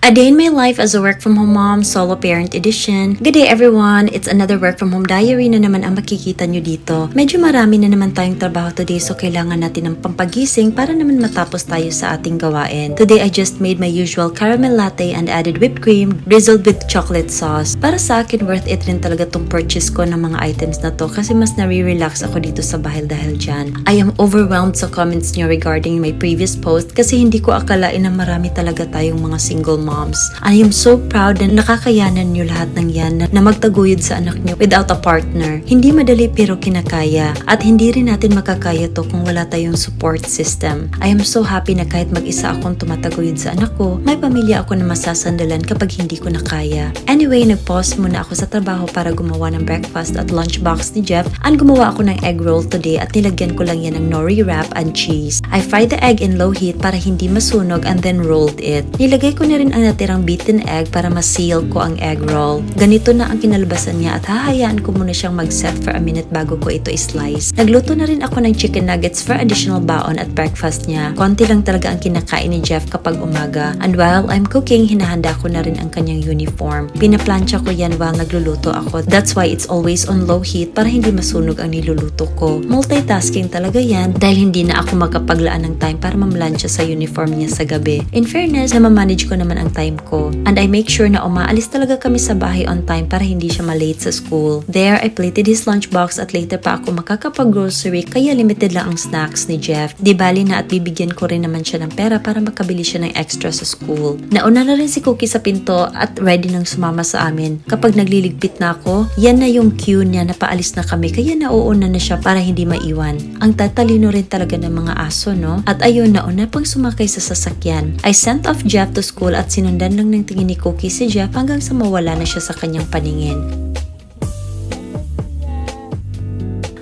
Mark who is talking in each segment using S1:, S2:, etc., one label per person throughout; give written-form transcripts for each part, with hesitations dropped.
S1: A Day in My Life as a Work From Home Mom, Solo Parent Edition. Good day everyone! It's another Work From Home diary na naman ang makikita nyo dito. Medyo marami na naman tayong trabaho today so kailangan natin ng pampagising para naman matapos tayo sa ating gawain. Today I just made my usual caramel latte and added whipped cream drizzled with chocolate sauce. Para sa akin, worth it rin talaga tong purchase ko ng mga items na to kasi mas nare-relax ako dito sa bahay dahil dyan. I am overwhelmed sa comments nyo regarding my previous post kasi hindi ko akalain na marami talaga tayong mga single moms. I am so proud na nakakayanan nyo lahat ng yan na magtaguyod sa anak nyo without a partner. Hindi madali pero kinakaya at hindi rin natin makakaya to kung wala tayong support system. I am so happy na kahit mag-isa akong tumataguyod sa anak ko, may pamilya ako na masasandalan kapag hindi ko na kaya. Anyway, nag-pause muna ako sa trabaho para gumawa ng breakfast at lunchbox ni Jeff and gumawa ako ng egg roll today at nilagyan ko lang yan ng nori wrap and cheese. I fried the egg in low heat para hindi masunog and then rolled it. Nilagay ko na rin ang natirang beaten egg para ma-seal ko ang egg roll. Ganito na ang kinalabasan niya at hahayaan ko muna siyang mag-set for a minute bago ko ito i-slice. Nagluto na rin ako ng chicken nuggets for additional baon at breakfast niya. Konti lang talaga ang kinakain ni Jeff kapag umaga. And while I'm cooking, hinahanda ko na rin ang kanyang uniform. Pinaplansya ko yan while nagluluto ako. That's why it's always on low heat para hindi masunog ang niluluto ko. Multitasking talaga yan dahil hindi na ako makapaglaan ng time para mamlansya sa uniform niya sa gabi. In fairness, namamanage ko naman ang time ko. And I make sure na umaalis talaga kami sa bahay on time para hindi siya malate sa school. There, I plated his lunchbox at later pa ako makakapag-grocery kaya limited lang ang snacks ni Jeff. Di bali na at bibigyan ko rin naman siya ng pera para makabili siya ng extra sa school. Nauna na rin si Cookie sa pinto at ready nang sumama sa amin. Kapag nagliligpit na ako, yan na yung cue niya na paalis na kami kaya nauuna na siya para hindi maiwan. Ang tatalino rin talaga ng mga aso, no? At ayun, nauna pang sumakay sa sasakyan. I sent off Jeff to school at sinundan lang ng tingin ni Cookie si Jeff hanggang sa mawala na siya sa kanyang paningin.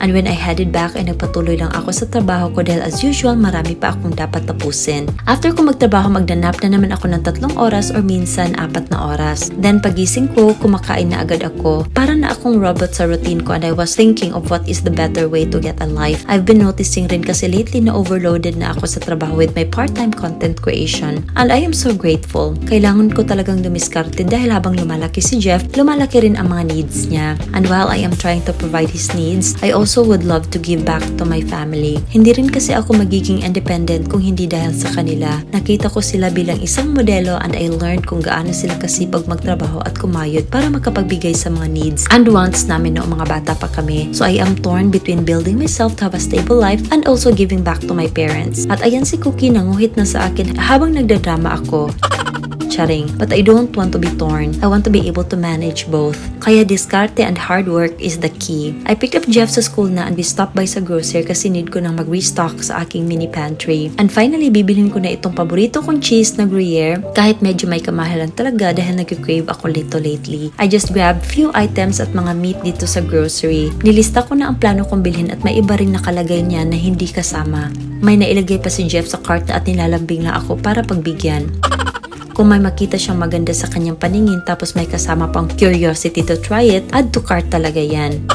S1: And when I headed back ay nagpatuloy lang ako sa trabaho ko dahil as usual marami pa akong dapat tapusin. After ko magtrabaho, magdanap na naman ako ng 3 oras or minsan 4 na oras. Then pagising ko, kumakain na agad ako. Para na akong robot sa routine ko and I was thinking of what is the better way to get a life. I've been noticing rin kasi lately na overloaded na ako sa trabaho with my part-time content creation. And I am so grateful. Kailangan ko talagang dumiskarte dahil habang lumalaki si Jeff, lumalaki rin ang mga needs niya. And while I am trying to provide his needs, I also would love to give back to my family. Hindi rin kasi ako magiging independent kung hindi dahil sa kanila. Nakita ko sila bilang isang modelo and I learned kung gaano sila kasipag magtrabaho at kumayod para makapagbigay sa mga needs and wants namin noong mga bata pa kami. So I am torn between building myself to have a stable life and also giving back to my parents. At ayan si Cookie nanguhit na sa akin habang nagdadrama ako. Charing. But I don't want to be torn. I want to be able to manage both. Kaya diskarte and hard work is the key. I picked up Jeff sa school na and we stopped by sa grocery kasi need ko nang mag-restock sa aking mini pantry. And finally, bibilhin ko na itong paborito kong cheese na Gruyere kahit medyo may kamahalan talaga dahil nag-crave ako nito lately. I just grabbed few items at mga meat dito sa grocery. Nilista ko na ang plano kong bilhin at may iba rin nakalagay niya na hindi kasama. May nailagay pa si Jeff sa cart at nilalambing lang ako para pagbigyan. Kung may makita siyang maganda sa kanyang paningin tapos may kasama pang curiosity to try it, add to cart talaga yan.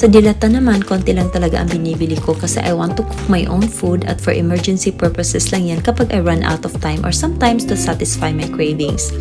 S1: Sa dilata naman, konti lang talaga ang binibili ko kasi I want to cook my own food at for emergency purposes lang yan kapag I run out of time or sometimes to satisfy my cravings.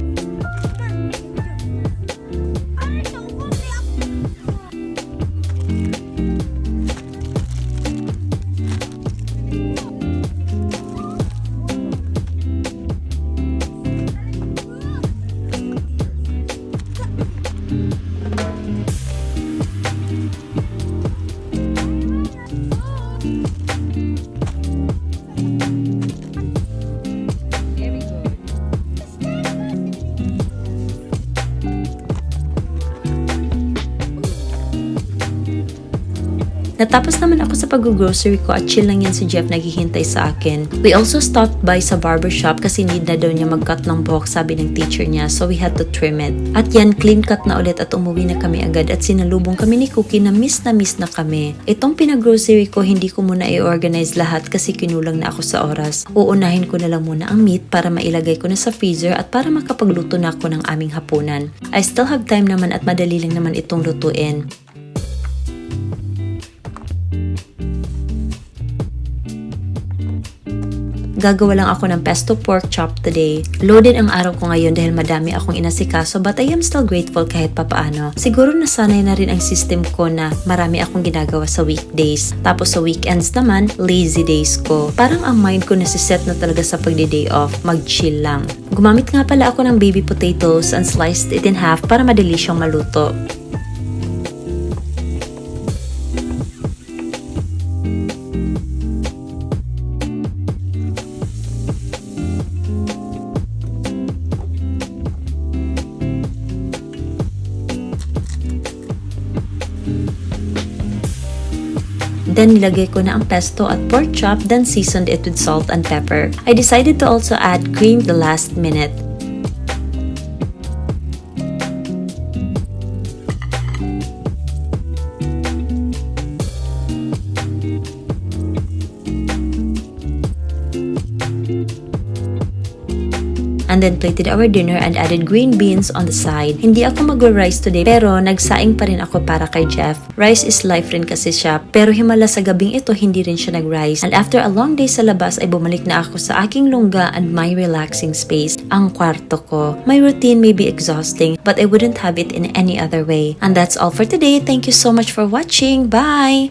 S1: Natapos naman ako sa pag-grocery ko at chill lang yan si Jeff naghihintay sa akin. We also stopped by sa barbershop kasi need na daw niya mag-cut ng buhok sabi ng teacher niya so we had to trim it. At yan, clean cut na ulit at umuwi na kami agad at sinalubong kami ni Cookie na miss na kami. Itong pinag-grocery ko hindi ko muna i-organize lahat kasi kinulang na ako sa oras. Uunahin ko na lang muna ang meat para mailagay ko na sa freezer at para makapagluto na ako ng aming hapunan. I still have time naman at madali lang naman itong lutuin. gagawa lang ako ng pesto pork chop today. Loaded ang araw ko ngayon dahil madami akong inasikaso but I am still grateful kahit papaano. Siguro nasanay na rin ang system ko na marami akong ginagawa sa weekdays. Tapos sa weekends naman, lazy days ko. Parang ang mind ko nasiset na talaga sa pagde-day off, mag-chill lang. Gumamit nga pala ako ng baby potatoes and sliced it in half para madali siyang maluto. Then nilagay ko na ang pesto at pork chop, then seasoned it with salt and pepper. I decided to also add cream the last minute. And then plated our dinner and added green beans on the side. Hindi ako mag-rice today pero nagsaing pa rin ako para kay Jeff. Rice is life rin kasi siya pero himala sa gabing ito hindi rin siya nag-rice. And after a long day sa labas ay bumalik na ako sa aking lungga and my relaxing space, ang kwarto ko. My routine may be exhausting but I wouldn't have it in any other way. And that's all for today. Thank you so much for watching. Bye!